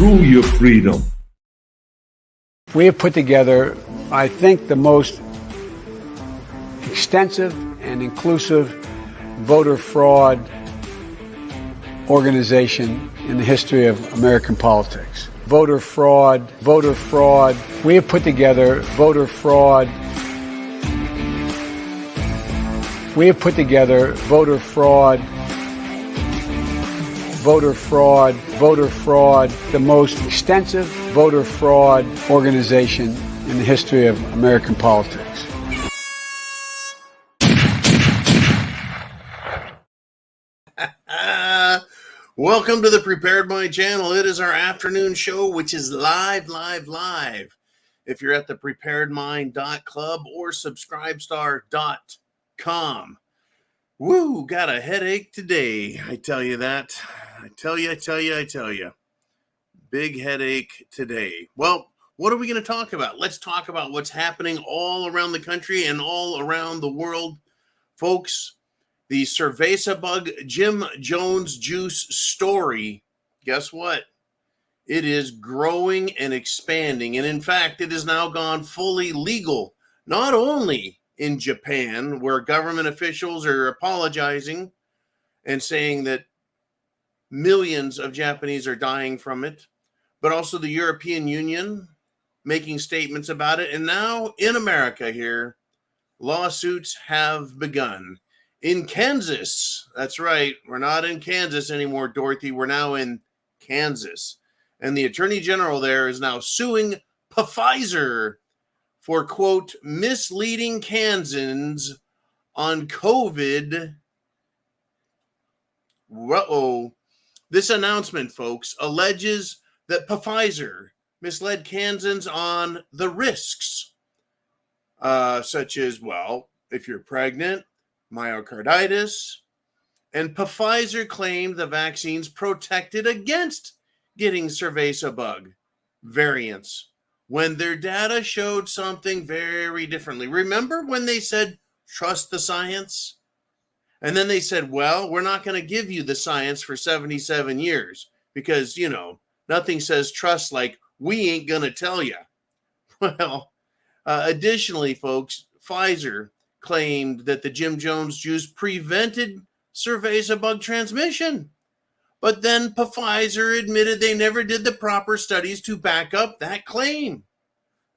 through your freedom. We have put together, I think, the most extensive and inclusive voter fraud organization in the history of American politics. Voter fraud. We have put together voter fraud. We have put together voter fraud, the most extensive voter fraud organization in the history of American politics. Welcome to the Prepared Mind channel. It is our afternoon show, which is live. If you're at the preparedmind.club or subscribestar.com. Woo, got a headache today. I tell you that. I tell you. Big headache today. Well, what are we going to talk about? Let's talk about what's happening all around the country and all around the world. Folks, the cerveza bug Jim Jones juice story, guess what? It is growing and expanding. And in fact, it has now gone fully legal, not only in Japan, where government officials are apologizing and saying that millions of Japanese are dying from it, but also the European Union making statements about it. And now in America here, lawsuits have begun. In Kansas, that's right, we're not in Kansas anymore, Dorothy. We're now in Kansas. And the Attorney General there is now suing Pfizer for, quote, misleading Kansans on COVID. This announcement, folks, alleges that Pfizer misled Kansans on the risks, such as, well, if you're pregnant, myocarditis, and Pfizer claimed the vaccines protected against getting cerveza bug variants when their data showed something very differently. Remember when they said, trust the science? And then they said, well, we're not going to give you the science for 77 years because, you know, nothing says trust like we ain't going to tell you. Well, additionally, folks, Pfizer claimed that the Jim Jones juice prevented cerveza bug transmission. But then Pfizer admitted they never did the proper studies to back up that claim.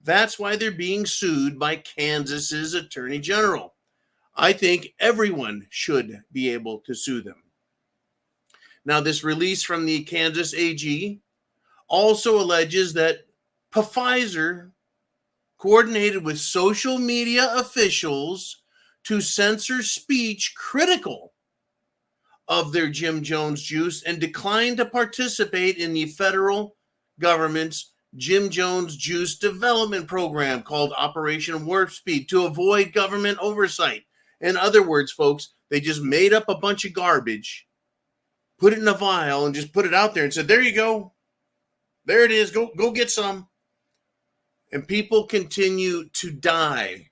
That's why they're being sued by Kansas's Attorney General. I think everyone should be able to sue them. Now, this release from the Kansas AG also alleges that Pfizer coordinated with social media officials to censor speech critical of their Jim Jones juice and declined to participate in the federal government's Jim Jones juice development program called Operation Warp Speed to avoid government oversight. In other words, folks, they just made up a bunch of garbage, put it in a vial, and just put it out there and said, there you go. There it is. Go get some. And people continue to die.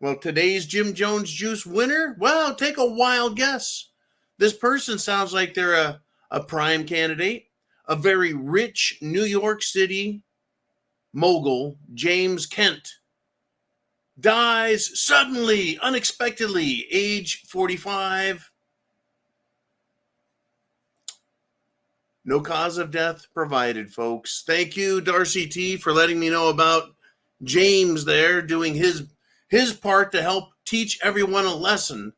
Well, today's Jim Jones juice winner, well, take a wild guess. This person sounds like they're a prime candidate. A very rich New York City mogul, James Kent, dies suddenly, unexpectedly, age 45. No cause of death provided, folks. Thank you, Darcy T, for letting me know about James there doing his part to help teach everyone a lesson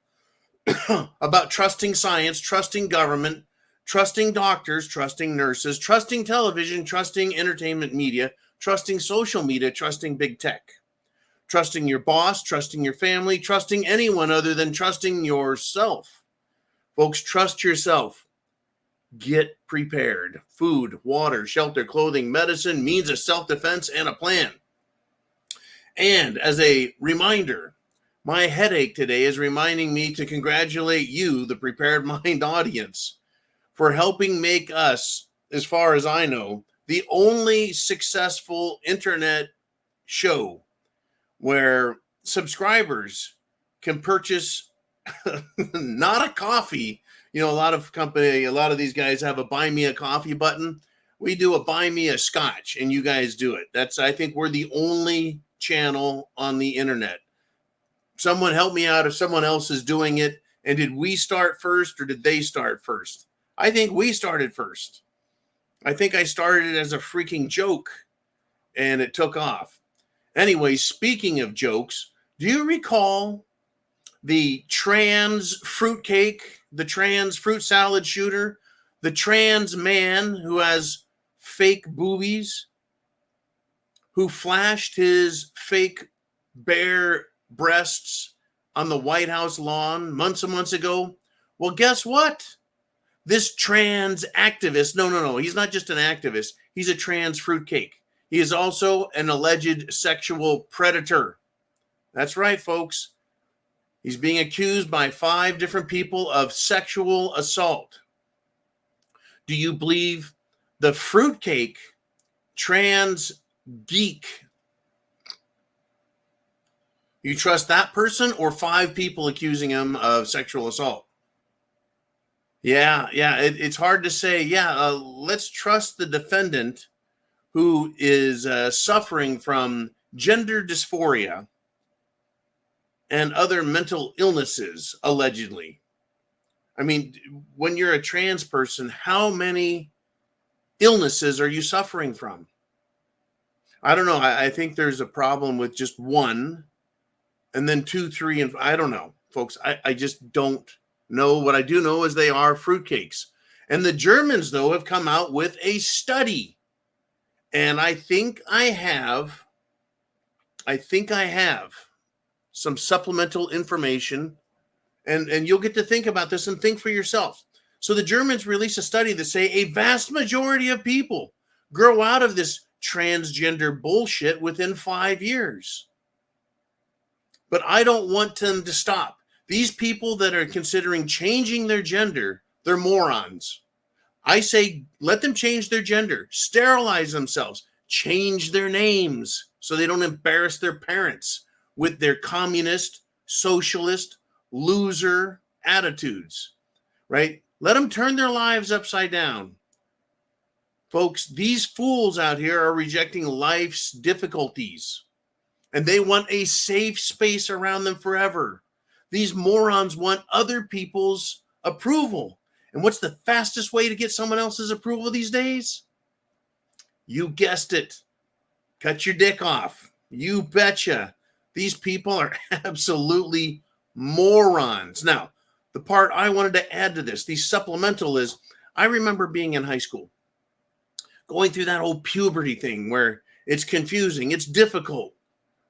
about trusting science, trusting government, trusting doctors, trusting nurses, trusting television, trusting entertainment media, trusting social media, trusting big tech, trusting your boss, trusting your family, trusting anyone other than trusting yourself. Folks, trust yourself. Get prepared. Food, water, shelter, clothing, medicine, means of self-defense, and a plan. And as a reminder, my headache today is reminding me to congratulate you, the Prepared Mind audience, for helping make us, as far as I know, the only successful internet show where subscribers can purchase not a coffee. You know, a lot of these guys have a buy me a coffee button. We do a buy me a scotch and you guys do it. I think we're the only channel on the internet. Someone help me out if someone else is doing it. And did we start first or did they start first? I think we started first. I think I started it as a freaking joke and it took off. Anyway, speaking of jokes, do you recall the trans fruitcake, the trans fruit salad shooter, the trans man who has fake boobies, who flashed his fake bare breasts on the White House lawn months and months ago? Well, guess what? This trans activist, no, he's not just an activist. He's a trans fruitcake. He is also an alleged sexual predator. That's right, folks. He's being accused by 5 different people of sexual assault. Do you believe the fruitcake trans geek? You trust that person or 5 people accusing him of sexual assault? Yeah, it's hard to say. Let's trust the defendant who is suffering from gender dysphoria and other mental illnesses, allegedly. I mean, when you're a trans person, how many illnesses are you suffering from? I don't know. I think there's a problem with just one, and then 2, 3, and I don't know, folks. I just don't know. What I do know is they are fruitcakes. And the Germans, though, have come out with a study. And I think I have some supplemental information, and you'll get to think about this and think for yourself. So the Germans released a study that say a vast majority of people grow out of this transgender bullshit within 5 years. But I don't want them to stop. These people that are considering changing their gender, they're morons. I say, let them change their gender, sterilize themselves, change their names so they don't embarrass their parents with their communist, socialist, loser attitudes, right? Let them turn their lives upside down. Folks, these fools out here are rejecting life's difficulties, and they want a safe space around them forever. These morons want other people's approval. And what's the fastest way to get someone else's approval these days? You guessed it. Cut your dick off. You betcha. These people are absolutely morons. Now, the part I wanted to add to this, the supplemental, is I remember being in high school, going through that whole puberty thing where it's confusing, it's difficult,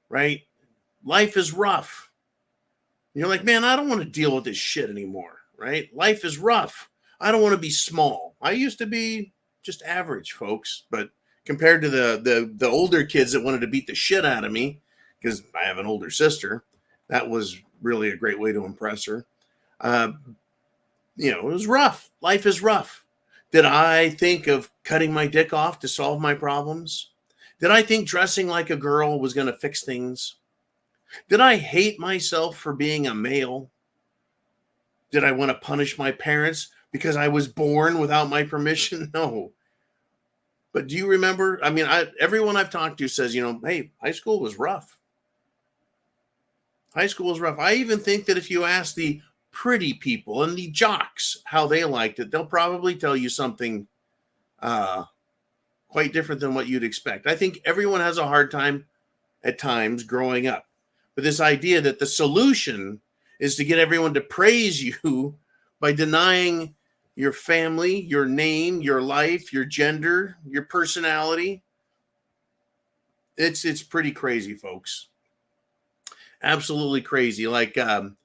right? Life is rough. You're like, man, I don't want to deal with this shit anymore, right? Life is rough. I don't want to be small. I used to be just average, folks, but compared to the older kids that wanted to beat the shit out of me, because I have an older sister, that was really a great way to impress her. It was rough. Life is rough. Did I think of cutting my dick off to solve my problems? Did I think dressing like a girl was going to fix things? Did I hate myself for being a male? Did I want to punish my parents because I was born without my permission? No. But do you remember? I mean, everyone I've talked to says, hey, high school was rough. High school was rough. I even think that if you ask the pretty people and the jocks how they liked it, they'll probably tell you something quite different than what you'd expect. I think everyone has a hard time at times growing up. But this idea that the solution is to get everyone to praise you by denying your family, your name, your life, your gender, your personality. It's pretty crazy, folks. Absolutely crazy. Like, the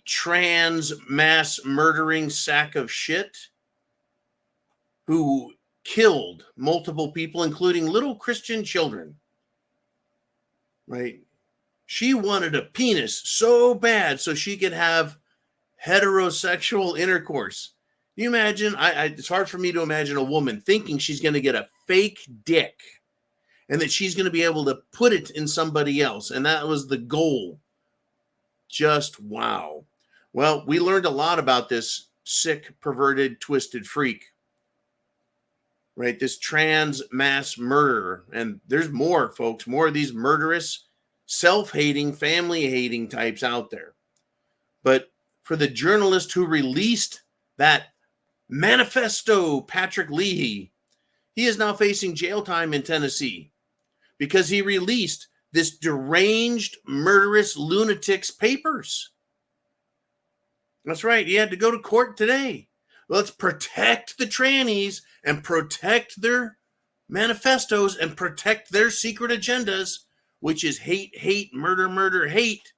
trans mass murdering sack of shit who killed multiple people, including little Christian children, right? She wanted a penis so bad so she could have heterosexual intercourse. Can you imagine? It's hard for me to imagine a woman thinking she's going to get a fake dick and that she's going to be able to put it in somebody else. And that was the goal. Just wow. Well, we learned a lot about this sick, perverted, twisted freak. right? This trans mass murderer. And there's more, folks, more of these murderous, self-hating, family-hating types out there. But for the journalist who released that manifesto, Patrick Leahy, he is now facing jail time in Tennessee because he released this deranged, murderous lunatic's papers. That's right. He had to go to court today. Let's protect the trannies and protect their manifestos and protect their secret agendas, which is hate, hate, murder, murder, hate.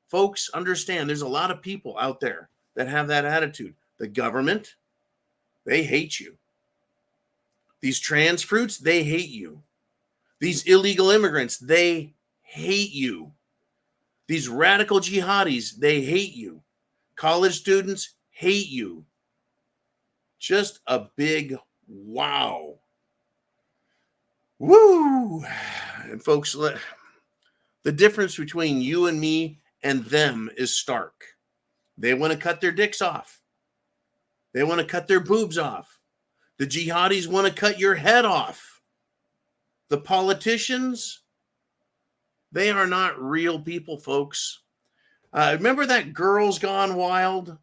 Folks, understand there's a lot of people out there that have that attitude. The government, they hate you. These trans fruits, they hate you. These illegal immigrants, they hate you. These radical jihadis, they hate you. College students hate you. Just a big wow. Woo! And folks, the difference between you and me and them is stark. They want to cut their dicks off. They want to cut their boobs off. The jihadis want to cut your head off. The politicians, they are not real people, folks. Remember that Girls Gone Wild?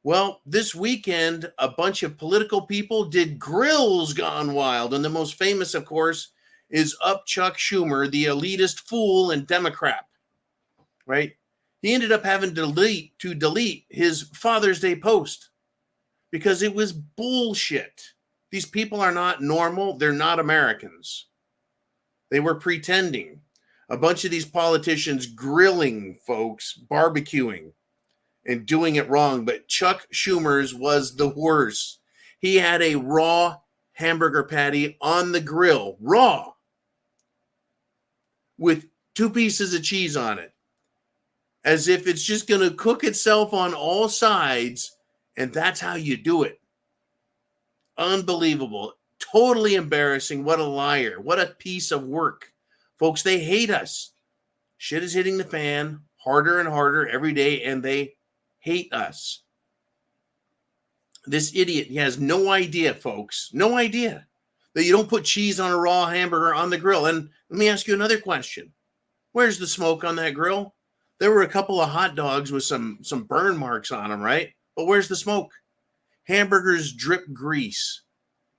Well, this weekend, a bunch of political people did Grills Gone Wild. And the most famous, of course, is Chuck Schumer, the elitist fool and Democrat, right? He ended up having to delete his Father's Day post because it was bullshit. These people are not normal. They're not Americans. They were pretending. A bunch of these politicians grilling folks, barbecuing, and doing it wrong. But Chuck Schumer's was the worst. He had a raw hamburger patty on the grill, raw, with 2 pieces of cheese on it, as if it's just going to cook itself on all sides, and that's how you do it. Unbelievable. Totally embarrassing. What a liar. What a piece of work. Folks, they hate us. Shit is hitting the fan harder and harder every day, and they hate us. This idiot, he has no idea, folks, no idea that you don't put cheese on a raw hamburger on the grill. And let me ask you another question. Where's the smoke on that grill? There were a couple of hot dogs with some burn marks on them, right? But where's the smoke? Hamburgers drip grease,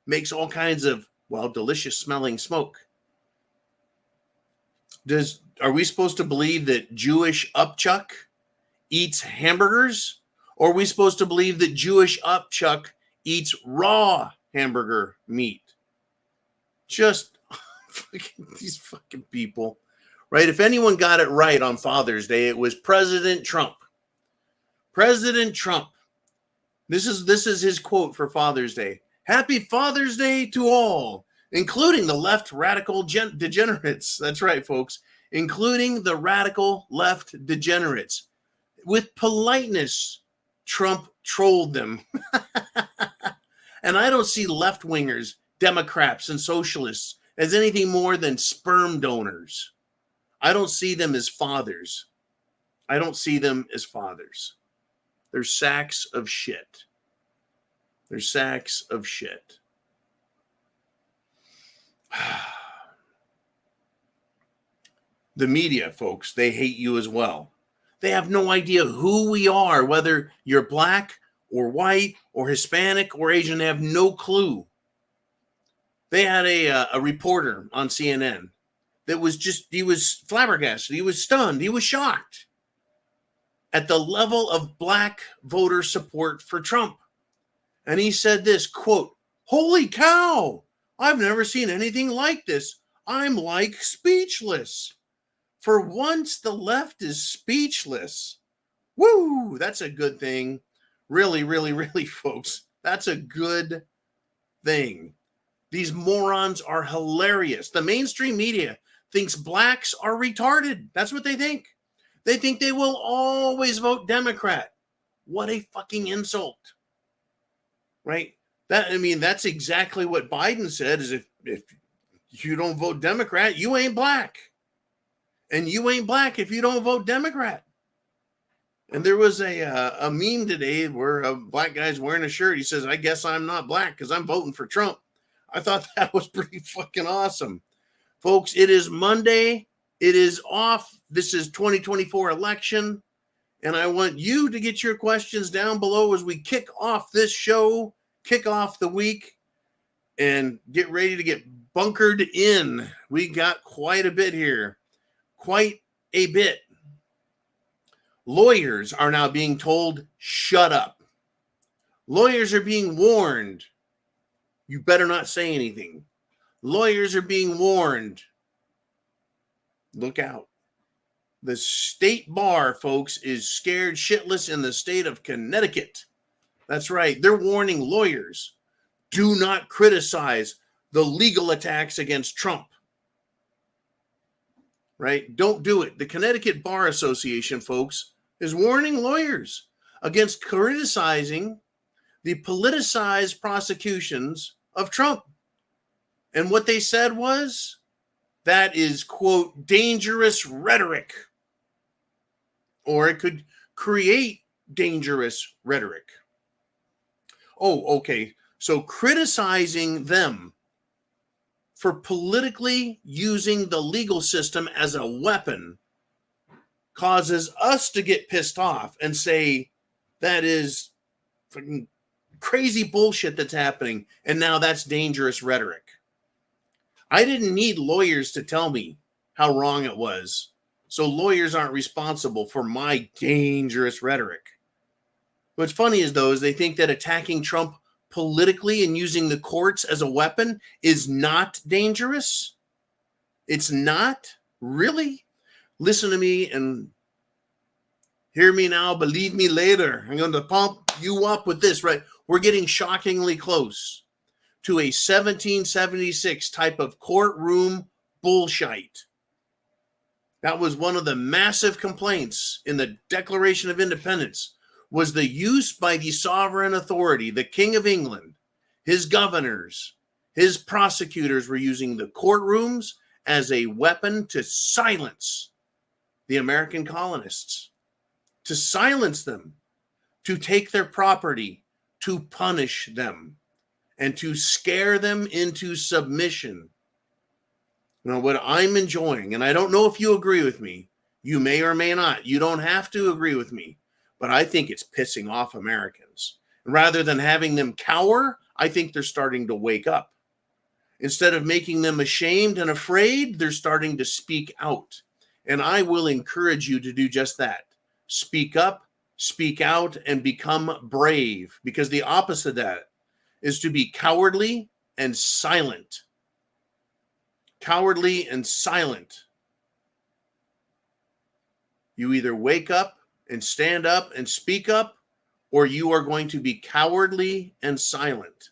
makes all kinds of, well, delicious smelling smoke. Are we supposed to believe that Jewish Upchuck eats hamburgers? Or are we supposed to believe that Jewish Upchuck eats raw hamburger meat? Just these fucking people, right? If anyone got it right on Father's Day, it was President Trump. President Trump. This is his quote for Father's Day. Happy Father's Day to all, including the left radical degenerates. That's right, folks. Including the radical left degenerates. With politeness, Trump trolled them. And I don't see left-wingers, Democrats, and socialists as anything more than sperm donors. I don't see them as fathers. I don't see them as fathers. They're sacks of shit. They're sacks of shit. The media, folks, they hate you as well. They have no idea who we are, whether you're black or white or Hispanic or Asian. They have no clue. They had a reporter on CNN that he was flabbergasted. He was stunned. He was shocked at the level of black voter support for Trump. And he said this, quote, "Holy cow, I've never seen anything like this. I'm like speechless. For once, the left is speechless." Woo, that's a good thing. Really, really, really, folks. That's a good thing. These morons are hilarious. The mainstream media thinks blacks are retarded. That's what they think. They think they will always vote Democrat. What a fucking insult. Right? That's exactly what Biden said, is if you don't vote Democrat, you ain't black. And you ain't black if you don't vote Democrat. And there was a meme today where a black guy's wearing a shirt. He says, "I guess I'm not black because I'm voting for Trump." I thought that was pretty fucking awesome. Folks, it is Monday. It is off. This is 2024 election. And I want you to get your questions down below as we kick off this show, kick off the week, and get ready to get bunkered in. We got quite a bit here. Quite a bit. Lawyers are now being told, shut up. Lawyers are being warned, you better not say anything. Lawyers are being warned, look out. The state bar, folks, is scared shitless in the state of Connecticut. That's right. They're warning lawyers, do not criticize the legal attacks against Trump. Right? Don't do it. The Connecticut Bar Association, folks, is warning lawyers against criticizing the politicized prosecutions of Trump. And what they said was, that is, quote, dangerous rhetoric. Or it could create dangerous rhetoric. Oh, okay. So criticizing them for politically using the legal system as a weapon causes us to get pissed off and say, that is fucking crazy bullshit that's happening. And now that's dangerous rhetoric. I didn't need lawyers to tell me how wrong it was. So lawyers aren't responsible for my dangerous rhetoric. What's funny is, though, is they think that attacking Trump politically and using the courts as a weapon is not dangerous. It's not? Really? Listen to me and hear me now, believe me later. I'm going to pump you up with this, right? We're getting shockingly close to a 1776 type of courtroom bullshit. That was one of the massive complaints in the Declaration of Independence, was the use by the sovereign authority, the King of England, his governors, his prosecutors were using the courtrooms as a weapon to silence the American colonists, to silence them, to take their property, to punish them, and to scare them into submission. Now, what I'm enjoying, and I don't know if you agree with me, you may or may not, you don't have to agree with me, but I think it's pissing off Americans. Rather than having them cower, I think they're starting to wake up. Instead of making them ashamed and afraid, they're starting to speak out. And I will encourage you to do just that. Speak up, speak out, and become brave. Because the opposite of that is to be cowardly and silent. Cowardly and silent. You either wake up and stand up and speak up, or you are going to be cowardly and silent.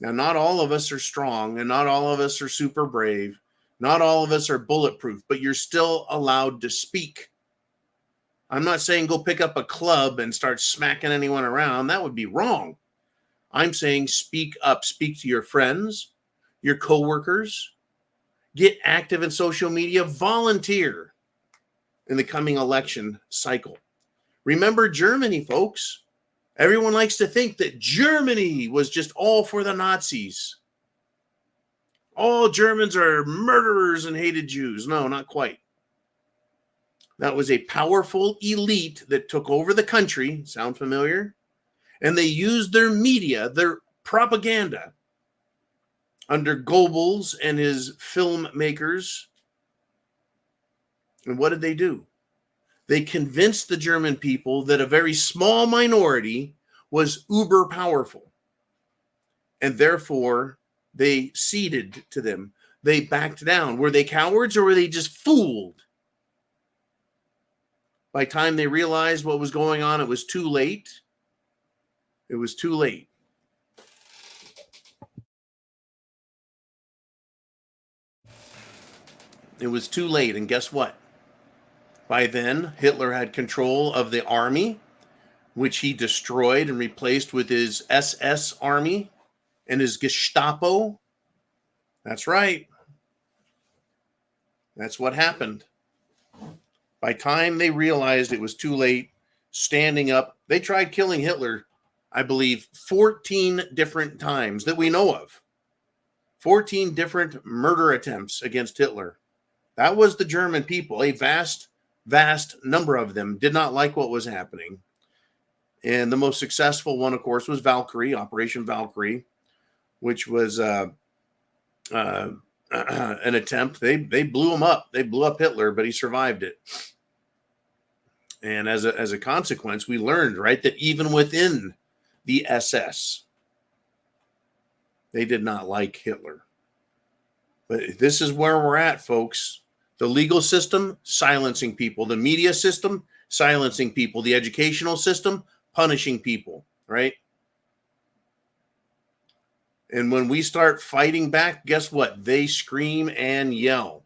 Now, not all of us are strong, and not all of us are super brave. Not all of us are bulletproof, but you're still allowed to speak. I'm not saying go pick up a club and start smacking anyone around. That would be wrong. I'm saying speak up. Speak to your friends, your coworkers. Get active in social media. Volunteer in the coming election cycle. Remember Germany, folks. Everyone likes to think that Germany was just all for the Nazis. All Germans are murderers and hated Jews. No, not quite. That was a powerful elite that took over the country. Sound familiar? And they used their media, their propaganda, under Goebbels and his filmmakers. And what did they do? They convinced the German people that a very small minority was uber powerful. And therefore, they ceded to them. They backed down. Were they cowards or were they just fooled? By the time they realized what was going on, it was too late. It was too late. It was too late. And guess what? By then, Hitler had control of the army, which he destroyed and replaced with his SS army and his Gestapo. That's right. That's what happened. By the time they realized it was too late, standing up, they tried killing Hitler I believe, 14 different times that we know of. 14 different murder attempts against Hitler. That was the German people. A vast, vast number of them did not like what was happening. And the most successful one, of course, was Valkyrie, Operation Valkyrie, which was an attempt. They blew him up. They blew up Hitler, but he survived it. And as a consequence, we learned, right, that even within the SS, they did not like Hitler. But this is where we're at, folks. The legal system, silencing people. The media system, silencing people. The educational system, punishing people, right? And when we start fighting back, guess what? They scream and yell.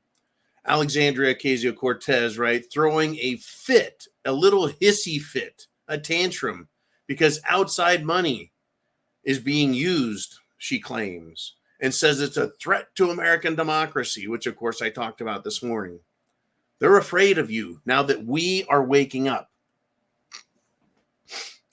Alexandria Ocasio-Cortez, right? Throwing a fit, a little hissy fit, a tantrum, because outside money is being used, she claims, and says it's a threat to American democracy, which, of course, I talked about this morning. They're afraid of you now that we are waking up.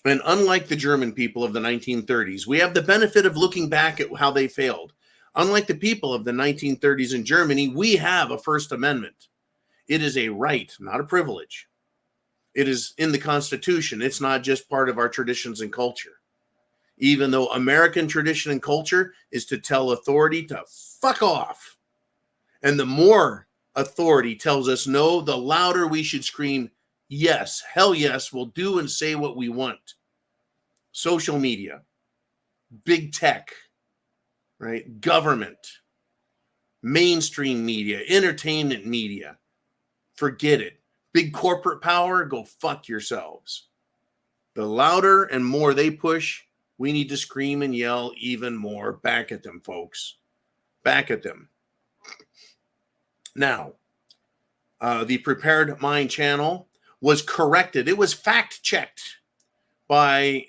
And unlike the German people of the 1930s, we have the benefit of looking back at how they failed. Unlike the people of the 1930s in Germany, we have a First Amendment. It is a right, not a privilege. It is in the Constitution. It's not just part of our traditions and culture. Even though American tradition and culture is to tell authority to fuck off. And the more authority tells us no, the louder we should scream, yes, hell yes, we'll do and say what we want. Social media, big tech, right? Government, mainstream media, entertainment media. Forget it. Big corporate power, go fuck yourselves. The louder and more they push, we need to scream and yell even more back at them, folks. Back at them. Now, the Prepared Mind channel was corrected. It was fact-checked by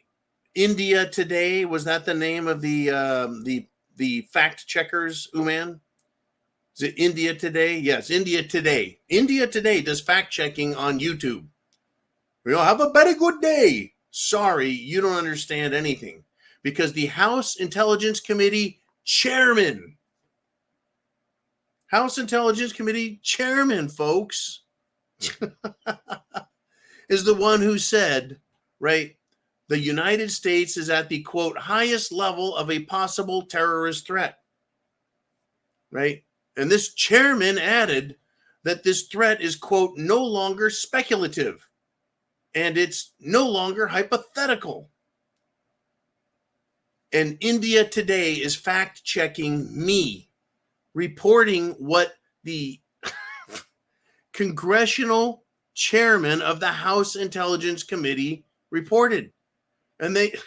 India Today. Was that the name of the fact checkers, Uman? Is it India Today? Yes, India Today. India Today does fact checking on YouTube. We'll have a very good day. Sorry, you don't understand anything. Because the House Intelligence Committee chairman, folks, is the one who said, right, the United States is at the, quote, highest level of a possible terrorist threat, right? And this chairman added that this threat is, quote, no longer speculative and it's no longer hypothetical. And India Today is fact-checking me, reporting what the congressional chairman of the House Intelligence Committee reported. And it's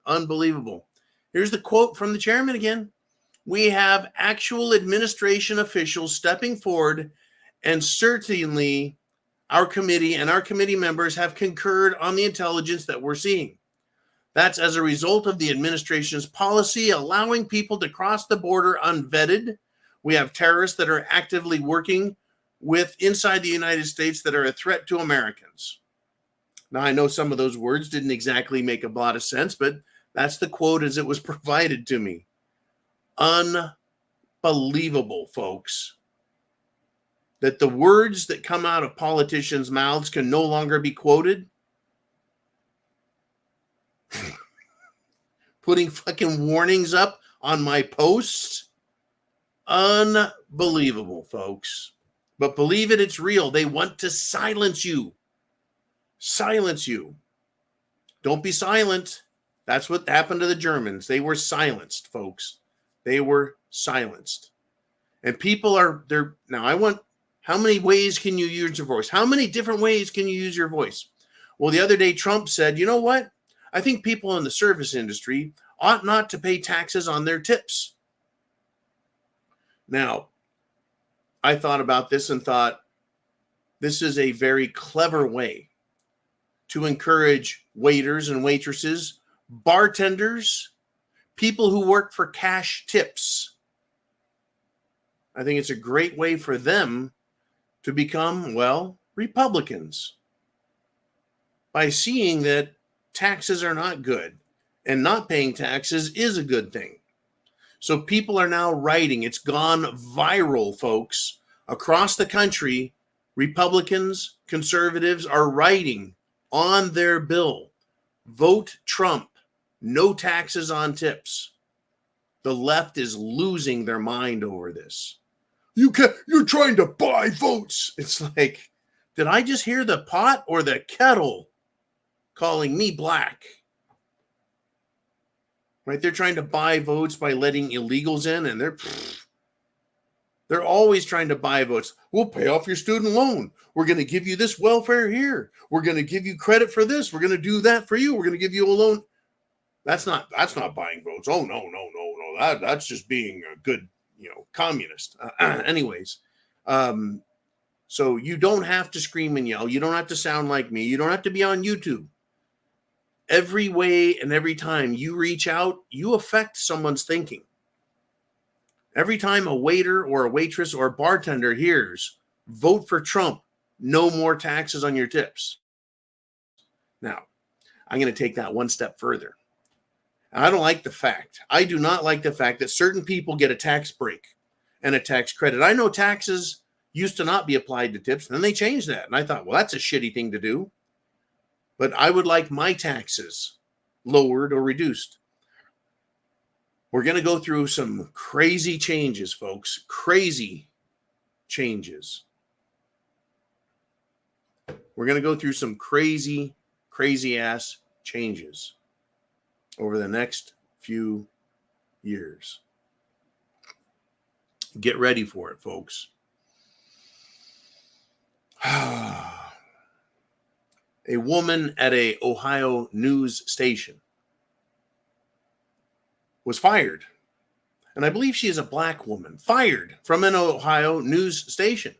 unbelievable. Here's the quote from the chairman again. We have actual administration officials stepping forward, and certainly our committee and our committee members have concurred on the intelligence that we're seeing. That's as a result of the administration's policy allowing people to cross the border unvetted. We have terrorists that are actively working with inside the United States that are a threat to Americans. Now, I know some of those words didn't exactly make a lot of sense, but that's the quote as it was provided to me. Unbelievable, folks, that the words that come out of politicians' mouths can no longer be quoted. Putting fucking warnings up on my posts. Unbelievable, folks. But believe it, it's real. They want to silence you. Silence you. Don't be silent. That's what happened to the Germans. They were silenced, folks. They were silenced. And people are there. Now, how many ways can you use your voice? How many different ways can you use your voice? Well, the other day, Trump said, you know what? I think people in the service industry ought not to pay taxes on their tips. Now, I thought about this and thought, this is a very clever way to encourage waiters and waitresses, bartenders, people who work for cash tips. I think it's a great way for them to become, well, Republicans by seeing that taxes are not good and not paying taxes is a good thing. So people are now writing. It's gone viral, folks. Across the country, Republicans, conservatives are writing on their bill, vote Trump, no taxes on tips. The left is losing their mind over this. You're trying to buy votes. It's like, did I just hear the pot or the kettle calling me black? Right? They're trying to buy votes by letting illegals in, and they're always trying to buy votes. We'll pay off your student loan. We're going to give you this welfare here. We're going to give you credit for this. We're going to do that for you. We're going to give you a loan. That's not buying votes. Oh, no. That's just being a good, communist. Anyways, so you don't have to scream and yell. You don't have to sound like me. You don't have to be on YouTube. Every way and every time you reach out, you affect someone's thinking. Every time a waiter or a waitress or a bartender hears, vote for Trump, no more taxes on your tips. Now, I'm going to take that one step further. I do not like the fact that certain people get a tax break and a tax credit. I know taxes used to not be applied to tips, and then they changed that. And I thought, well, that's a shitty thing to do. But I would like my taxes lowered or reduced. We're going to go through some crazy changes, folks. Crazy changes. We're going to go through some crazy ass changes over the next few years. Get ready for it, folks. A woman at a Ohio news station was fired. And I believe she is a black woman, fired from an Ohio news station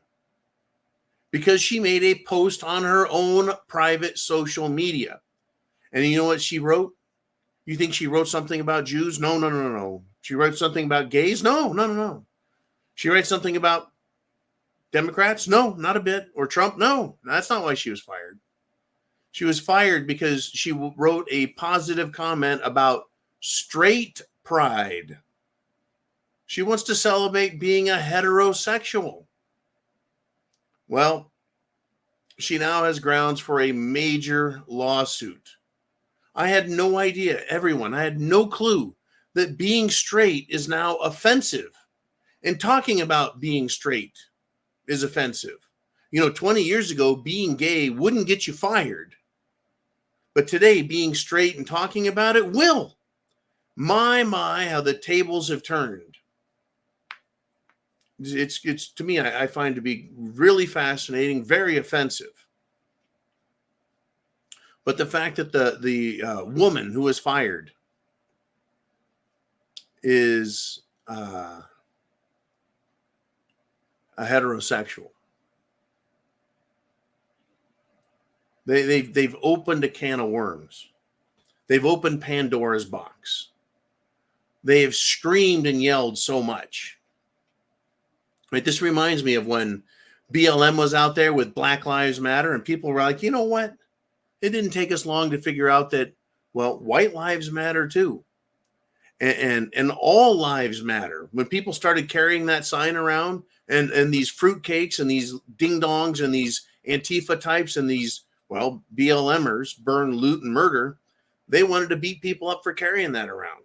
because she made a post on her own private social media. And you know what she wrote? You think she wrote something about Jews? No. She wrote something about gays? No. She writes something about Democrats? No, not a bit. Or Trump? No, that's not why she was fired. She was fired because she wrote a positive comment about straight pride. She wants to celebrate being a heterosexual. Well, she now has grounds for a major lawsuit. I had no idea, I had no clue that being straight is now offensive. And talking about being straight is offensive. 20 years ago, being gay wouldn't get you fired. But today, being straight and talking about it will. My, how the tables have turned. It's to me, I find to be really fascinating, very offensive. But the fact that the woman who was fired is a heterosexual. They've opened a can of worms. They've opened Pandora's box. They have screamed and yelled so much. Right? This reminds me of when BLM was out there with Black Lives Matter, and people were like, you know what? It didn't take us long to figure out that, well, white lives matter too. And all lives matter. When people started carrying that sign around and these fruitcakes and these ding-dongs and these Antifa types and these, BLMers, burn, loot, and murder, they wanted to beat people up for carrying that around.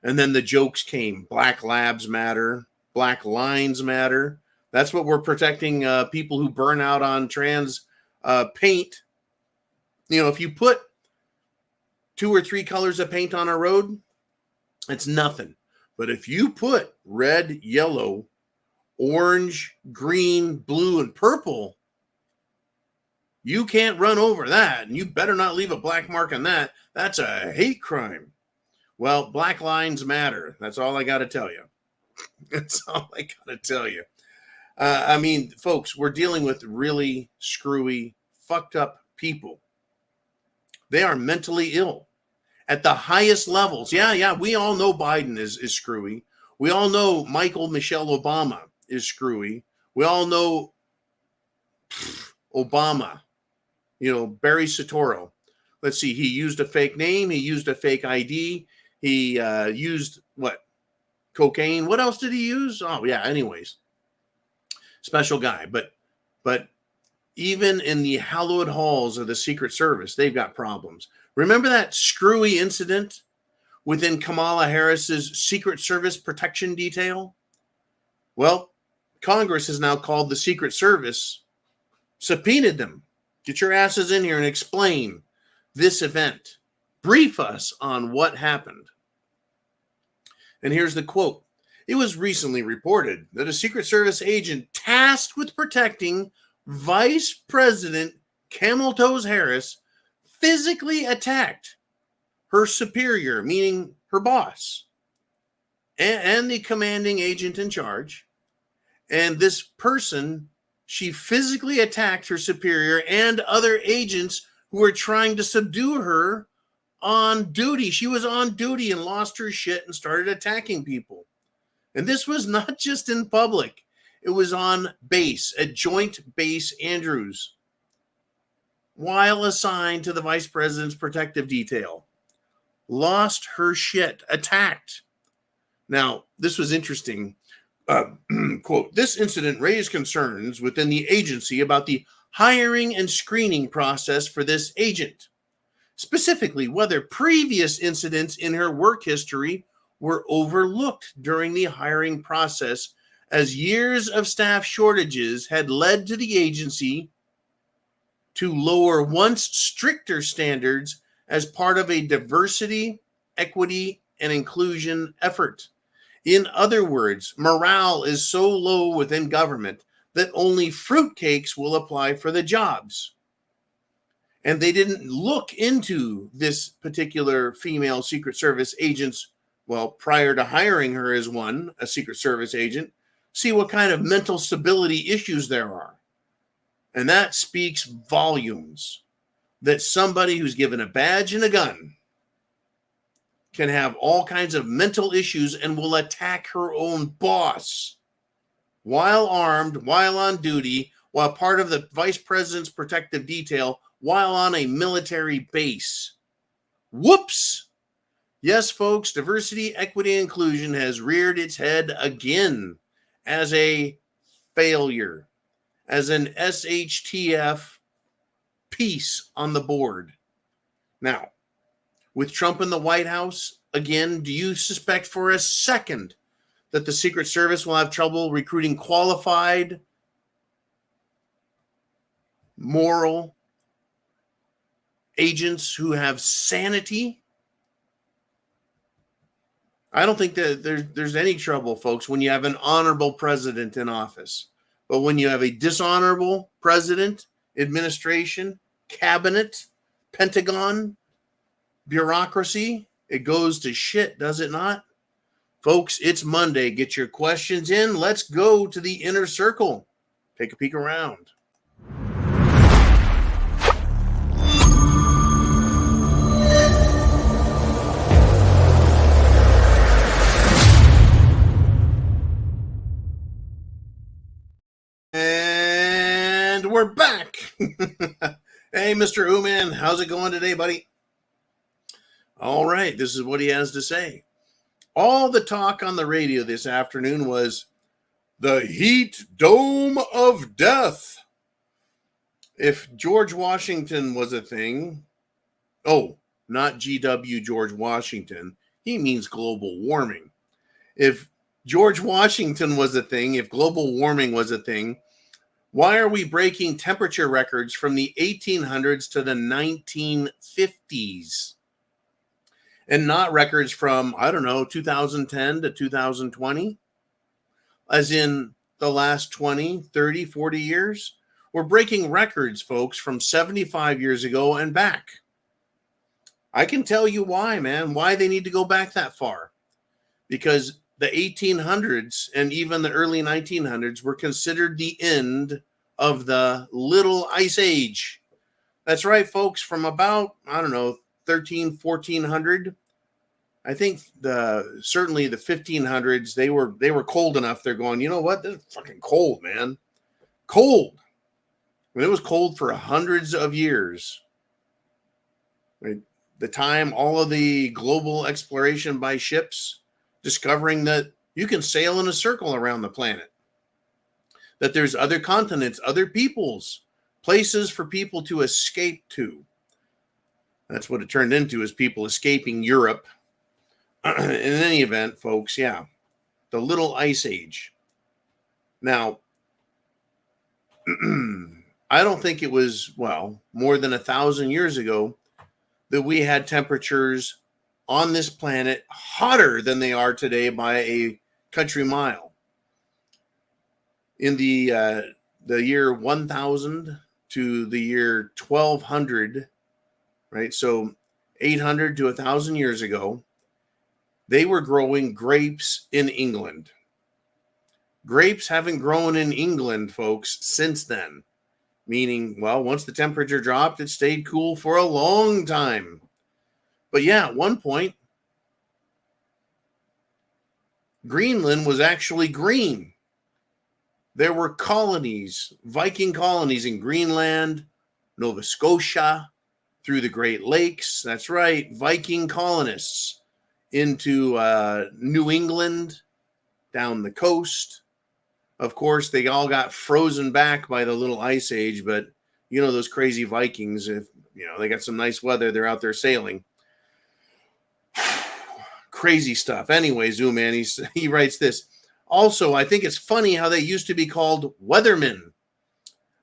And then the jokes came. Black lives matter. Black lines matter. That's what we're protecting people who burn out on trans paint. If you put 2 or 3 colors of paint on a road, it's nothing. But if you put red, yellow, orange, green, blue, and purple, you can't run over that. And you better not leave a black mark on that. That's a hate crime. Well, black lines matter. That's all I got to tell you. That's all I got to tell you. Folks, we're dealing with really screwy, fucked up people. They are mentally ill at the highest levels. Yeah. We all know Biden is screwy. We all know Michelle Obama is screwy. We all know Obama, Barry Soetoro. let's see, he used a fake name. He used a fake ID. He used what? Cocaine. What else did he use? Oh, yeah. Anyways, special guy. But even in the hallowed halls of the Secret Service, they've got problems. Remember that screwy incident within Kamala Harris's Secret Service protection detail? Well, Congress has now called the Secret Service, subpoenaed them. Get your asses in here and explain this event. Brief us on what happened. And here's the quote. It was recently reported that a Secret Service agent tasked with protecting Vice President Camel Toes Harris physically attacked her superior, meaning her boss, and the commanding agent in charge. And this person, she physically attacked her superior and other agents who were trying to subdue her on duty. She was on duty and lost her shit and started attacking people. And this was not just in public. It was on base, at Joint Base Andrews, while assigned to the vice president's protective detail. Lost her shit, attacked. Now, this was interesting. Quote, this incident raised concerns within the agency about the hiring and screening process for this agent. Specifically, whether previous incidents in her work history were overlooked during the hiring process, as years of staff shortages had led to the agency to lower once stricter standards as part of a diversity, equity, and inclusion effort. In other words, morale is so low within government that only fruitcakes will apply for the jobs. And they didn't look into this particular female Secret Service agent's, well, prior to hiring her as a Secret Service agent, see what kind of mental stability issues there are. And that speaks volumes that somebody who's given a badge and a gun can have all kinds of mental issues and will attack her own boss while armed, while on duty, while part of the vice president's protective detail, while on a military base. Whoops! Yes, folks, diversity, equity, and inclusion has reared its head again as a failure, as an SHTF piece on the board. Now, with Trump in the White House, again, do you suspect for a second that the Secret Service will have trouble recruiting qualified, moral agents who have sanity? I don't think that there's any trouble, folks, when you have an honorable president in office. But when you have a dishonorable president, administration, cabinet, Pentagon, bureaucracy, it goes to shit, does it not? Folks, it's Monday. Get your questions in. Let's go to the inner circle. Take a peek around. And we're back. Hey, Mr. Ooman, how's it going today, buddy? All right, this is what he has to say. All the talk on the radio this afternoon was the heat dome of death. If George Washington was a thing, not G.W. George Washington, he means global warming. If George Washington was a thing, if global warming was a thing, why are we breaking temperature records from the 1800s to the 1950s? And not records from, 2010 to 2020? As in the last 20, 30, 40 years? We're breaking records, folks, from 75 years ago and back. I can tell you why, man, why they need to go back that far. Because the 1800s and even the early 1900s were considered the end of the Little Ice Age. That's right, folks, from about, 1400. I think certainly the 1500s, they were cold enough. They're going, you know what? This is fucking cold, man. Cold. I mean, it was cold for hundreds of years. right? The time, all of the global exploration by ships, discovering that you can sail in a circle around the planet, that there's other continents, other peoples, places for people to escape to. That's what it turned into, is people escaping Europe. In any event, folks, yeah, the Little Ice Age. Now, I don't think it was, well, more than 1,000 years ago that we had temperatures on this planet hotter than they are today by a country mile. In the year 1000 to the year 1200, right? So 800 to 1,000 years ago, they were growing grapes in England. Grapes haven't grown in England, folks, since then. Meaning, well, once the temperature dropped, it stayed cool for a long time. But yeah, at one point, Greenland was actually green. There were colonies, Viking colonies in Greenland, Nova Scotia, through the Great Lakes. That's right, Viking colonists into New England, down the coast. Of course, they all got frozen back by the Little Ice Age, but you know those crazy Vikings, if you know they got some nice weather, they're out there sailing. Crazy stuff. Anyway, Zooman, he writes this. Also, I think it's funny how they used to be called weathermen.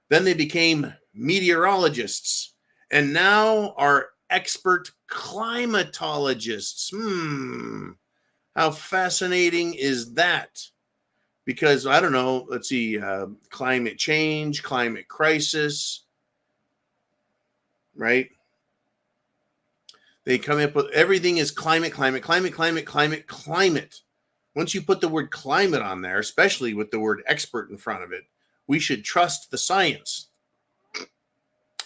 Then they became meteorologists, and now are expert climatologists. How fascinating is that? Because, I don't know, let's see, climate change, climate crisis, right? They come up with everything is climate. Once you put the word climate on there, especially with the word expert in front of it, we should trust the science.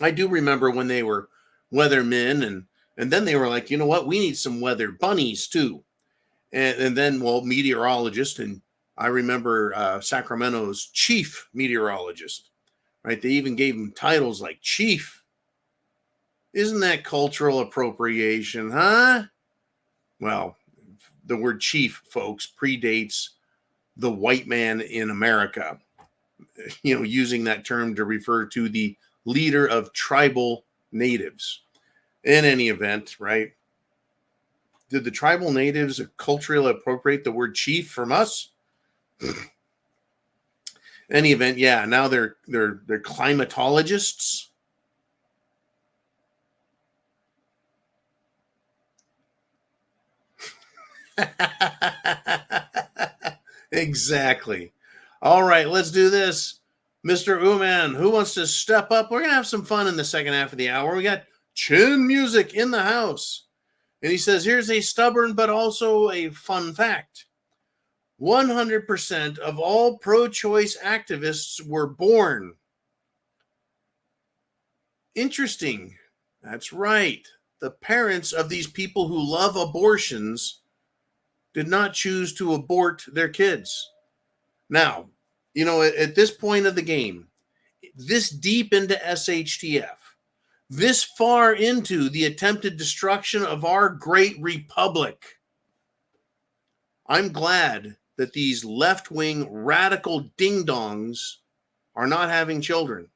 I do remember when they were weathermen, and then they were like, you know what, we need some weather bunnies too. And then, well, meteorologist, and I remember Sacramento's chief meteorologist, right? They even gave him titles like chief. Isn't that cultural appropriation, huh? Well, the word chief, folks, predates the white man in America, you know, using that term to refer to the leader of tribal natives. In any event, right? Did the tribal natives culturally appropriate the word chief from us? Any event, yeah, now they're climatologists. Exactly. All right, let's do this. Mr. Uman, who wants to step up? We're going to have some fun in the second half of the hour. We got chin music in the house. And he says, here's a stubborn but also a fun fact. 100% of all pro-choice activists were born. Interesting. That's right. The parents of these people who love abortions did not choose to abort their kids. Now, you know, at this point of the game, this deep into SHTF, this far into the attempted destruction of our great republic, I'm glad that these left-wing radical ding-dongs are not having children.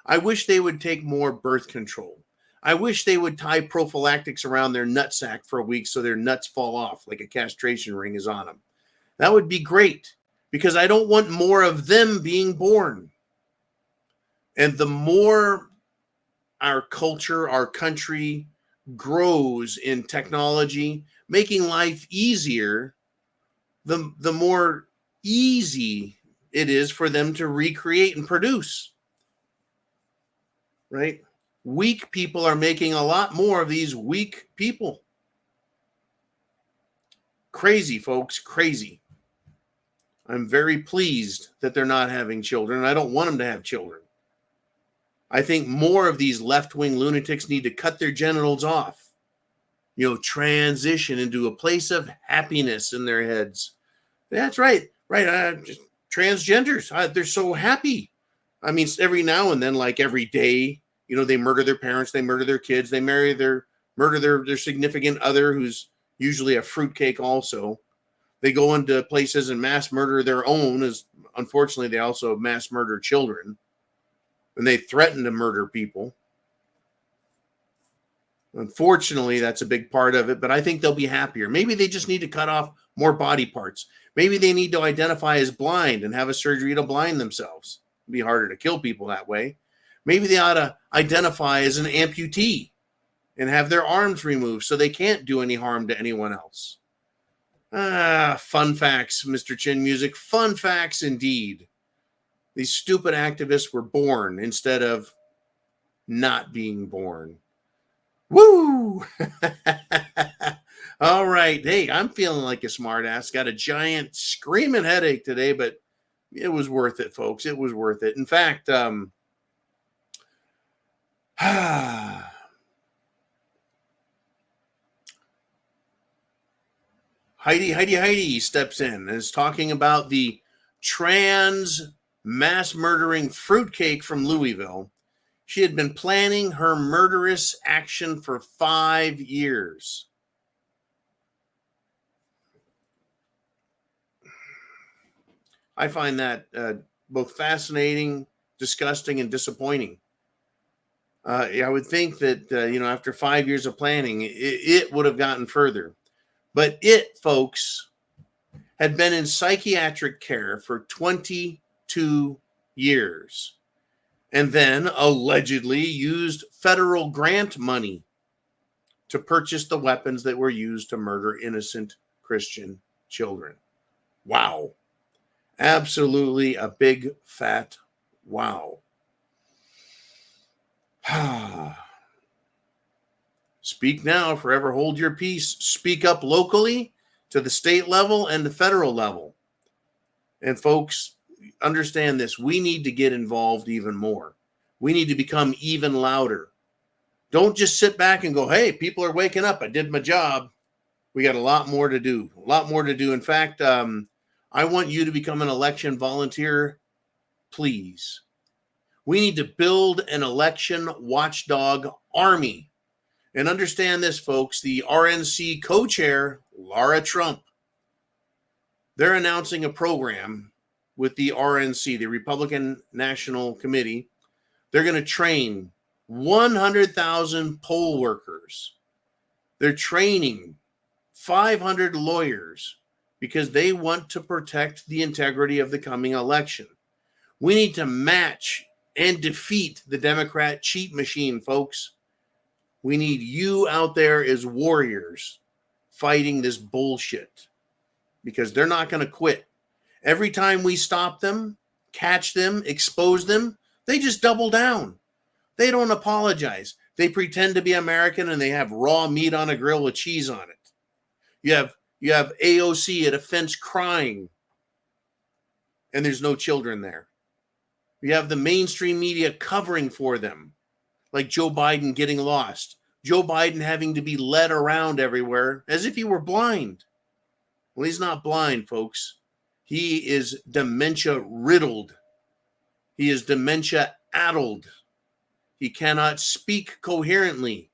I wish they would take more birth control. I wish they would tie prophylactics around their nutsack for a week so their nuts fall off like a castration ring is on them. That would be great, because I don't want more of them being born. And the more our culture, our country grows in technology, making life easier, the more easy it is for them to recreate and produce. Right? Weak people are making a lot more of these weak people. Crazy, folks, crazy. I'm very pleased that they're not having children. I don't want them to have children. I think more of these left-wing lunatics need to cut their genitals off. You know, transition into a place of happiness in their heads. That's right. Right. Transgenders, they're so happy. I mean, every now and then, like every day, They murder their parents, they murder their kids, they murder their significant other, who's usually a fruitcake also. They go into places and mass murder their own, as unfortunately they also mass murder children, and they threaten to murder people. Unfortunately, that's a big part of it, but I think they'll be happier. Maybe they just need to cut off more body parts. Maybe they need to identify as blind and have a surgery to blind themselves. It'd be harder to kill people that way. Maybe they ought to identify as an amputee and have their arms removed so they can't do any harm to anyone else. Fun facts, Mr. Chin Music. Fun facts indeed. These stupid activists were born instead of not being born. Woo! All right. Hey, I'm feeling like a smartass. Got a giant screaming headache today, but it was worth it, folks. It was worth it. In fact, Heidi steps in and is talking about the trans mass murdering fruitcake from Louisville. She had been planning her murderous action for 5 years. I find that both fascinating, disgusting, and disappointing. I would think that, after 5 years of planning, it would have gotten further. But it, folks, had been in psychiatric care for 22 years. And then allegedly used federal grant money to purchase the weapons that were used to murder innocent Christian children. Wow. Absolutely a big fat wow. Speak now, forever hold your peace. Speak up locally to the state level and the federal level. And folks, understand this. We need to get involved even more. We need to become even louder. Don't just sit back and go, hey, people are waking up. I did my job. We got a lot more to do. A lot more to do. In fact, I want you to become an election volunteer, please. We need to build an election watchdog army. And understand this, folks. The RNC co-chair, Laura Trump, they're announcing a program with the RNC, the Republican National Committee. They're going to train 100,000 poll workers. They're training 500 lawyers because they want to protect the integrity of the coming election. We need to match and defeat the Democrat cheat machine, folks. We need you out there as warriors fighting this bullshit because they're not going to quit. Every time we stop them, catch them, expose them, they just double down. They don't apologize. They pretend to be American and they have raw meat on a grill with cheese on it. You have AOC at a fence crying and there's no children there. You have the mainstream media covering for them, like Joe Biden getting lost. Joe Biden having to be led around everywhere as if he were blind. Well, he's not blind, folks. He is dementia riddled. He is dementia addled. He cannot speak coherently.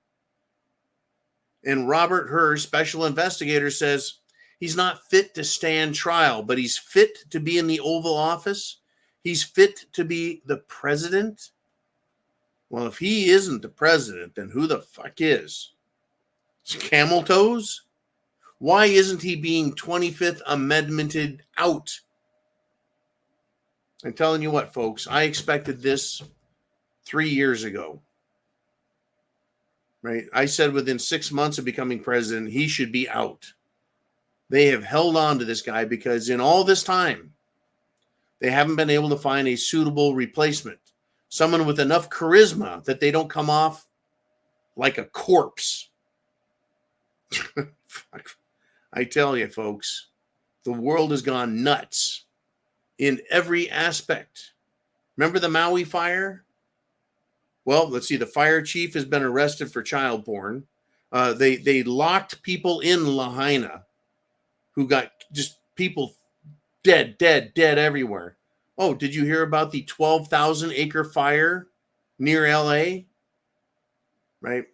And Robert Hur, special investigator, says he's not fit to stand trial, but he's fit to be in the Oval Office. He's fit to be the president. Well, if he isn't the president, then who the fuck is? It's camel toes? Why isn't he being 25th Amendmented out? I'm telling you what, folks, I expected this 3 years ago. Right? I said within 6 months of becoming president, he should be out. They have held on to this guy because in all this time, they haven't been able to find a suitable replacement. Someone with enough charisma that they don't come off like a corpse. I tell you, folks, the world has gone nuts in every aspect. Remember the Maui fire? Well, let's see. The fire chief has been arrested for child porn. They locked people in Lahaina who got just people dead everywhere. Oh, did you hear about the 12,000 acre fire near LA? right?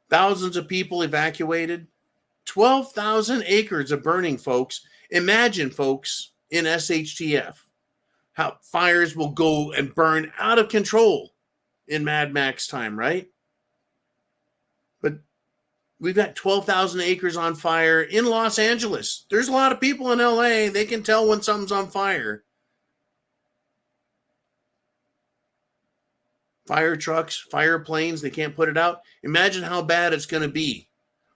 Thousands of people evacuated. 12,000 acres of burning, folks. Imagine, folks, in SHTF, how fires will go and burn out of control in Mad Max time, right? But we've got 12,000 acres on fire in Los Angeles. There's a lot of people in LA. They can tell when something's on fire. Fire trucks, fire planes, they can't put it out. Imagine how bad it's going to be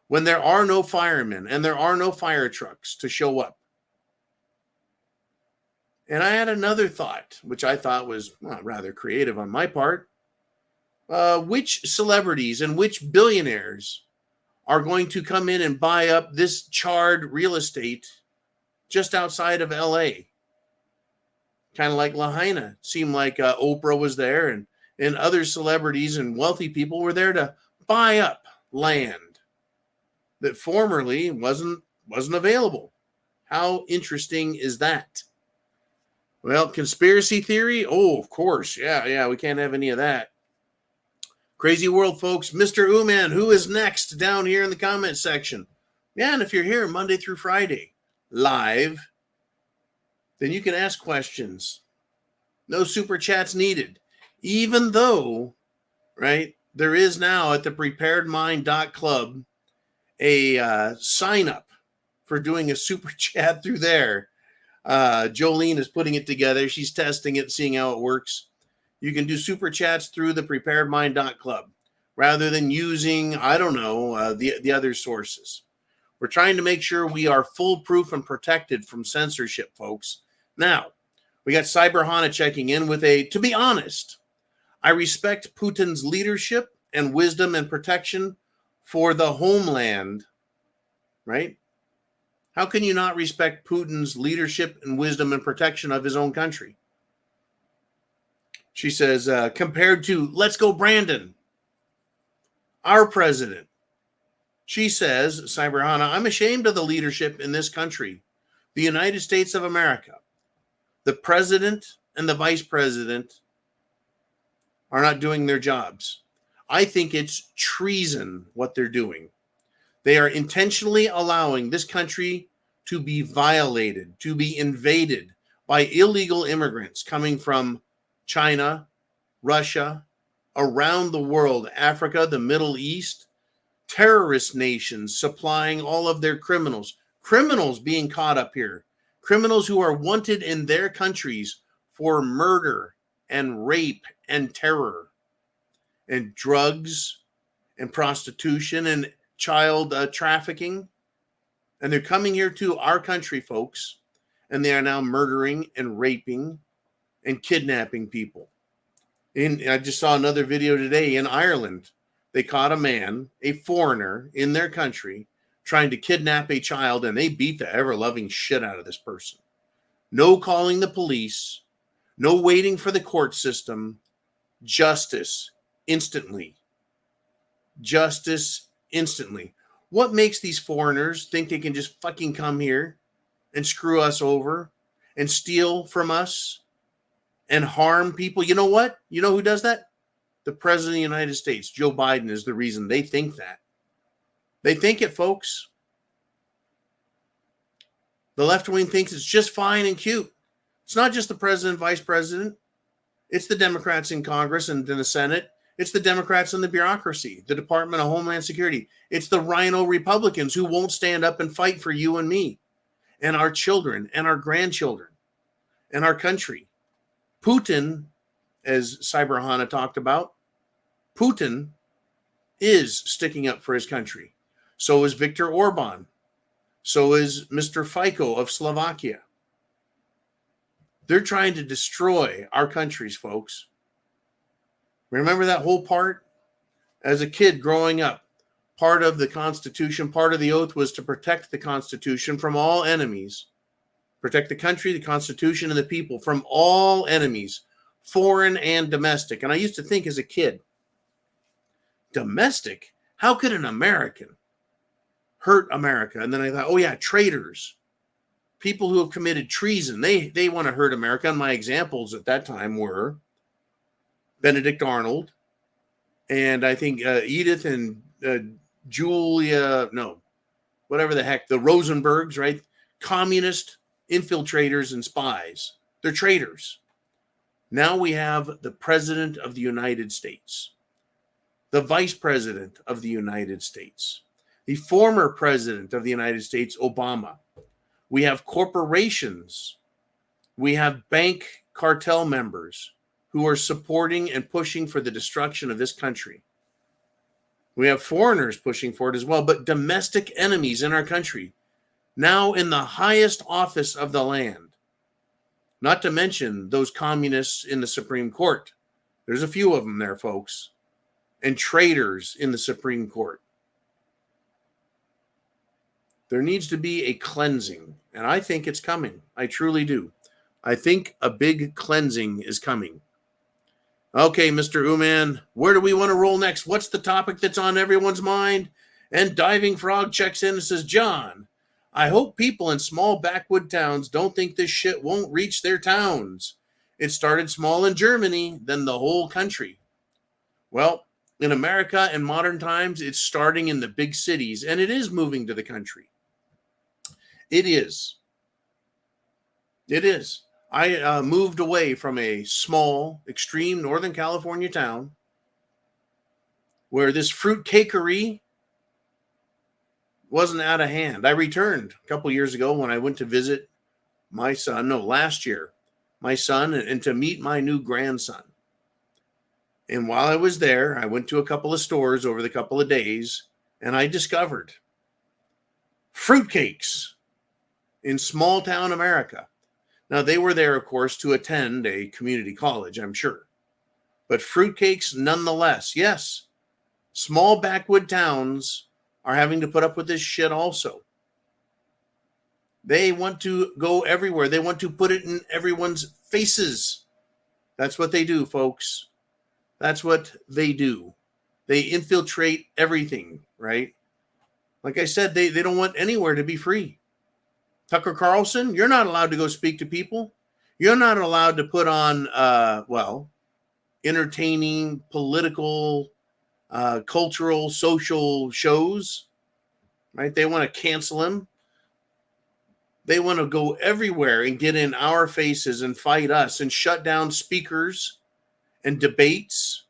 when there are no firemen and there are no fire trucks to show up. And I had another thought, which I thought was rather creative on my part. Which celebrities and which billionaires are going to come in and buy up this charred real estate just outside of LA? Kind of like Lahaina. Seemed like Oprah was there and other celebrities and wealthy people were there to buy up land that formerly wasn't available. How interesting is that? Well, conspiracy theory? Oh, of course. Yeah, we can't have any of that. Crazy world, folks. Mr. Uman, who is next down here in the comment section? Yeah, and if you're here Monday through Friday, live, then you can ask questions. No super chats needed. Even though, right, there is now at the preparedmind.club a sign up for doing a super chat through there. Jolene is putting it together. She's testing it, seeing how it works. You can do super chats through the preparedmind.club rather than using, I don't know, the other sources. We're trying to make sure we are foolproof and protected from censorship, folks. Now, we got Cyber Hana checking in with to be honest, I respect Putin's leadership and wisdom and protection for the homeland, right? How can you not respect Putin's leadership and wisdom and protection of his own country? She says, compared to, let's go Brandon, our president. She says, Cyber Hana, I'm ashamed of the leadership in this country, the United States of America. The president and the vice president are not doing their jobs. I think it's treason what they're doing. They are intentionally allowing this country to be violated, to be invaded by illegal immigrants coming from China, Russia, around the world, Africa, the Middle East, terrorist nations supplying all of their criminals being caught up here, criminals who are wanted in their countries for murder and rape and terror and drugs and prostitution and child trafficking. And they're coming here to our country, folks, and they are now murdering and raping and kidnapping people. I just saw another video today in Ireland. They caught a man, a foreigner in their country, trying to kidnap a child, and they beat the ever-loving shit out of this person. No calling the police, no waiting for the court system, justice instantly. Justice instantly. What makes these foreigners think they can just fucking come here and screw us over and steal from us and harm people? You know what? You know who does that? The President of the United States, Joe Biden, is the reason they think that. They think it, folks. The left wing thinks it's just fine and cute. It's not just the president, vice president. It's the Democrats in Congress and in the Senate. It's the Democrats in the bureaucracy, the Department of Homeland Security. It's the rhino Republicans who won't stand up and fight for you and me and our children and our grandchildren and our country. Putin, as Cyber Hana talked about, Putin is sticking up for his country. So is Viktor Orban. So is Mr. Fico of Slovakia. They're trying to destroy our countries, folks. Remember that whole part? As a kid growing up, part of the Constitution, part of the oath was to protect the Constitution from all enemies. Protect the country, the Constitution, and the people from all enemies, foreign and domestic. And I used to think as a kid, domestic? How could an American hurt America? And then I thought, oh yeah, traitors. People who have committed treason. They want to hurt America. And my examples at that time were Benedict Arnold, And I think Edith and Julia, no, whatever the heck, the Rosenbergs, right? Communist infiltrators and spies. They're traitors. Now we have the President of the United States, the Vice President of the United States, the former President of the United States, Obama. We have corporations. We have bank cartel members who are supporting and pushing for the destruction of this country. We have foreigners pushing for it as well, but domestic enemies in our country, now in the highest office of the land. Not to mention those communists in the Supreme Court. There's a few of them there, folks. And traitors in the Supreme Court. There needs to be a cleansing, and I think it's coming. I truly do. I think a big cleansing is coming. Okay, Mr. Uman, where do we want to roll next? What's the topic that's on everyone's mind? And Diving Frog checks in and says, John, I hope people in small backwood towns don't think this shit won't reach their towns. It started small in Germany, then the whole country. Well, in America in modern times, it's starting in the big cities, and it is moving to the country. It is. It is. I moved away from a small, extreme Northern California town where this fruitcakery wasn't out of hand. I returned a couple years ago when I went to visit my son, last year, my son, and to meet my new grandson. And while I was there, I went to a couple of stores over the couple of days, and I discovered fruitcakes in small town America. Now, they were there, of course, to attend a community college, I'm sure. But fruitcakes nonetheless. Yes, small backwood towns are having to put up with this shit also. They want to go everywhere. They want to put it in everyone's faces. That's what they do, folks. That's what they do. They infiltrate everything, right? Like I said, they don't want anywhere to be free. Tucker Carlson, you're not allowed to go speak to people. You're not allowed to put on, entertaining, political, cultural, social shows, right? They want to cancel him. They want to go everywhere and get in our faces and fight us and shut down speakers and debates.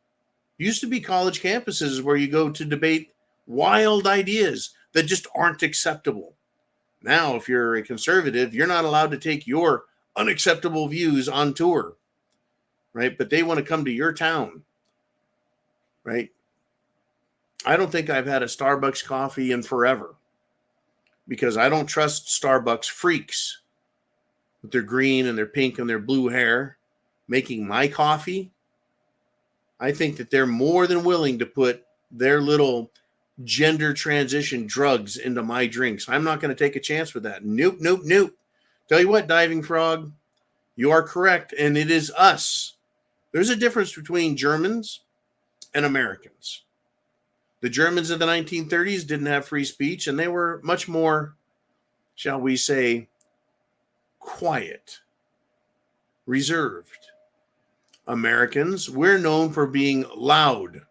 Used to be college campuses where you go to debate wild ideas that just aren't acceptable. Now, if you're a conservative, you're not allowed to take your unacceptable views on tour, right? But they want to come to your town, right? I don't think I've had a Starbucks coffee in forever because I don't trust Starbucks freaks with their green and their pink and their blue hair making my coffee. I think that they're more than willing to put their little gender transition drugs into my drinks. I'm not going to take a chance with that. Nope. Tell you what, Diving Frog, you are correct, and it is us. There's a difference between Germans and Americans. The Germans of the 1930s didn't have free speech, and they were much more, shall we say, quiet, reserved. Americans, we're known for being loud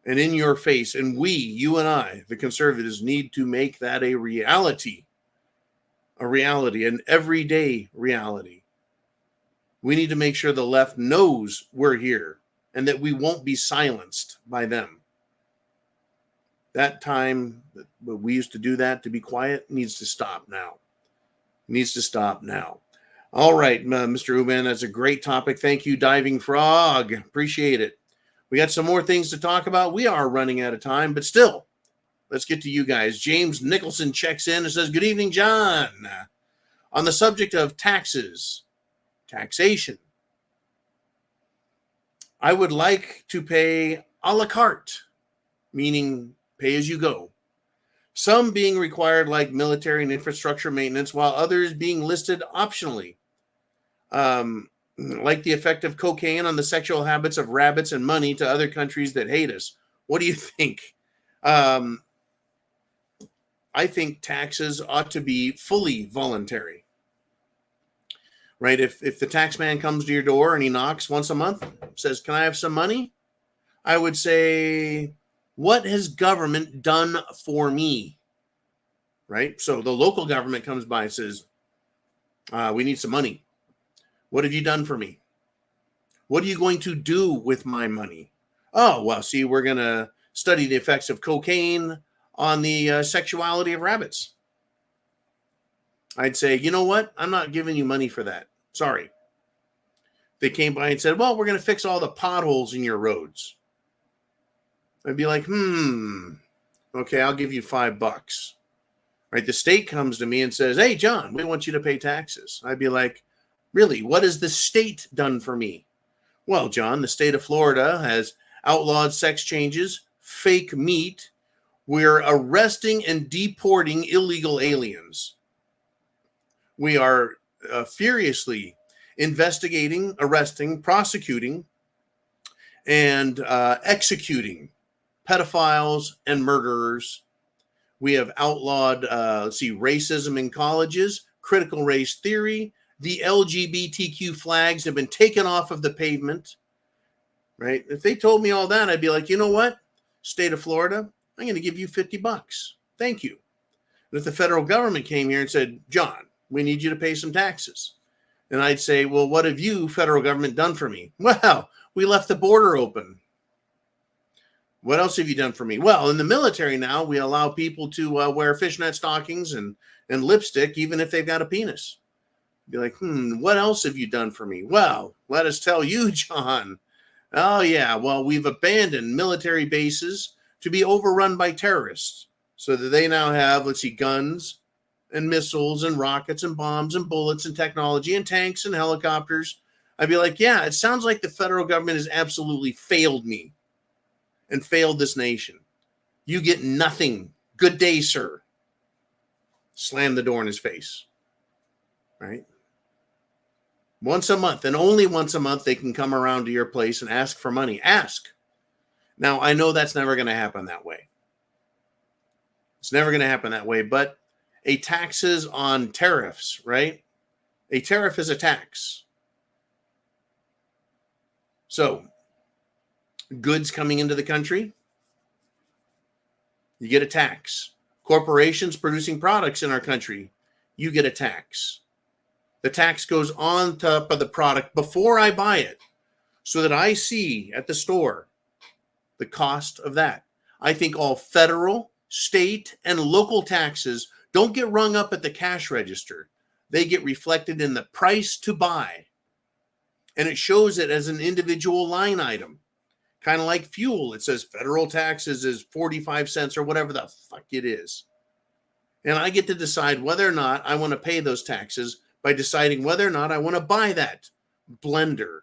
and in your face. And we, you and I, the conservatives, need to make that a reality, an everyday reality. We need to make sure the left knows we're here and that we won't be silenced by them. That time that we used to do that to be quiet needs to stop now. All right, Mr. Uman, that's a great topic. Thank you, Diving Frog. Appreciate it. We got some more things to talk about. We are running out of time, but still, let's get to you guys. James Nicholson checks in and says, good evening, John. On the subject of taxation, I would like to pay a la carte, meaning pay as you go. Some being required like military and infrastructure maintenance, while others being listed optionally. Like the effect of cocaine on the sexual habits of rabbits and money to other countries that hate us. What do you think? I think taxes ought to be fully voluntary, right? If the tax man comes to your door and he knocks once a month, says, can I have some money? I would say, what has government done for me? Right? So the local government comes by and says, we need some money. What have you done for me? What are you going to do with my money? Oh, well, see, we're going to study the effects of cocaine on the sexuality of rabbits. I'd say, you know what? I'm not giving you money for that. Sorry. They came by and said, well, we're going to fix all the potholes in your roads. I'd be like, okay, I'll give you $5. Right? The state comes to me and says, hey, John, we want you to pay taxes. I'd be like, really? What has the state done for me? Well, John, the state of Florida has outlawed sex changes, fake meat. We're arresting and deporting illegal aliens. We are furiously investigating, arresting, prosecuting, and executing pedophiles and murderers. We have outlawed, racism in colleges, critical race theory. The LGBTQ flags have been taken off of the pavement, right? If they told me all that, I'd be like, you know what? State of Florida, I'm going to give you $50. Thank you. But if the federal government came here and said, John, we need you to pay some taxes. And I'd say, well, what have you, federal government, done for me? Well, we left the border open. What else have you done for me? Well, in the military now, we allow people to wear fishnet stockings and lipstick, even if they've got a penis. Be like, what else have you done for me? Well, let us tell you, John. Oh, yeah, well, we've abandoned military bases to be overrun by terrorists so that they now have, guns and missiles and rockets and bombs and bullets and technology and tanks and helicopters. I'd be like, yeah, it sounds like the federal government has absolutely failed me and failed this nation. You get nothing. Good day, sir. Slam the door in his face. Right? Once a month, and only once a month, they can come around to your place and ask for money. Ask. Now, I know that's never going to happen that way. It's never going to happen that way, but a taxes on tariffs, right? A tariff is a tax. So, goods coming into the country, you get a tax. Corporations producing products in our country, you get a tax. The tax goes on top of the product before I buy it so that I see at the store the cost of that. I think all federal, state, and local taxes don't get rung up at the cash register. They get reflected in the price to buy. And it shows it as an individual line item. Kind of like fuel. It says federal taxes is 45 cents or whatever the fuck it is. And I get to decide whether or not I want to pay those taxes by deciding whether or not I want to buy that blender,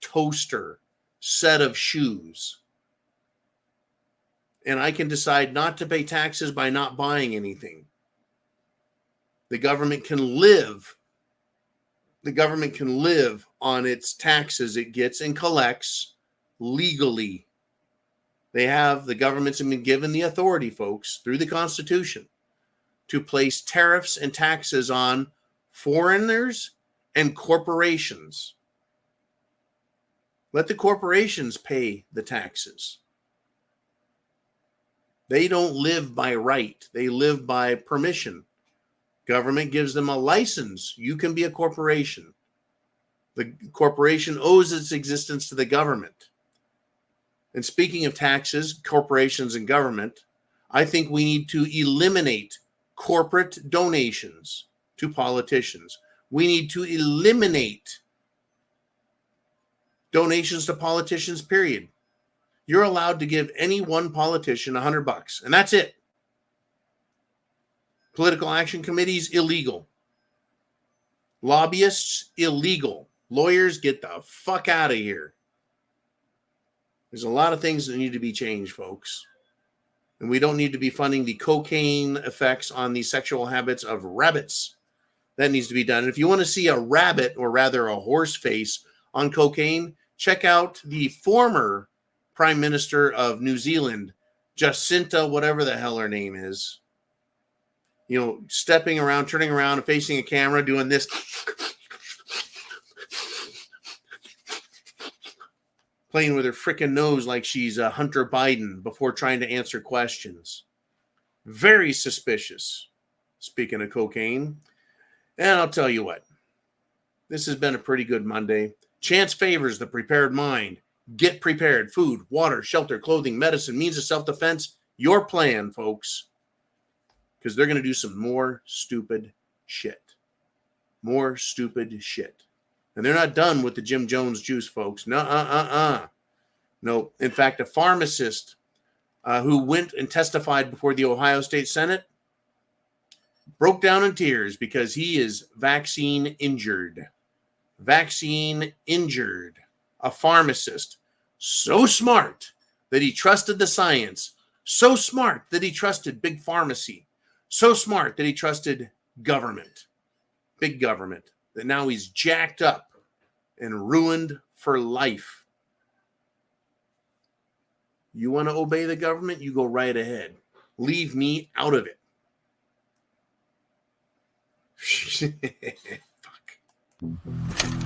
toaster, set of shoes. And I can decide not to pay taxes by not buying anything. The government can live. The government can live on its taxes it gets and collects legally. The governments have been given the authority, folks, through the Constitution to place tariffs and taxes on foreigners and corporations. Let the corporations pay the taxes. They don't live by right. They live by permission. Government gives them a license. You can be a corporation. The corporation owes its existence to the government. And speaking of taxes, corporations, and government, I think we need to eliminate corporate donations to politicians. We need to eliminate donations to politicians, period. You're allowed to give any one politician $100, and that's it. Political action committees, illegal. Lobbyists, illegal. Lawyers, get the fuck out of here. There's a lot of things that need to be changed, folks. And we don't need to be funding the cocaine effects on the sexual habits of rabbits. That needs to be done. And if you want to see a rabbit, or rather a horse face on cocaine, check out the former Prime Minister of New Zealand, Jacinta, whatever the hell her name is. You know, stepping around, turning around, and facing a camera, doing this. playing with her frickin' nose like she's Hunter Biden before trying to answer questions. Very suspicious. Speaking of cocaine. And I'll tell you what. This has been a pretty good Monday. Chance favors the prepared mind. Get prepared. Food, water, shelter, clothing, medicine, means of self-defense. Your plan, folks. Because they're going to do some more stupid shit. More stupid shit. And they're not done with the Jim Jones juice, folks. No. In fact, a pharmacist who went and testified before the Ohio State Senate broke down in tears because he is vaccine injured. Vaccine injured. A pharmacist. So smart that he trusted the science. So smart that he trusted big pharmacy. So smart that he trusted government. Big government. That now he's jacked up and ruined for life. You want to obey the government? You go right ahead. Leave me out of it. Fuck.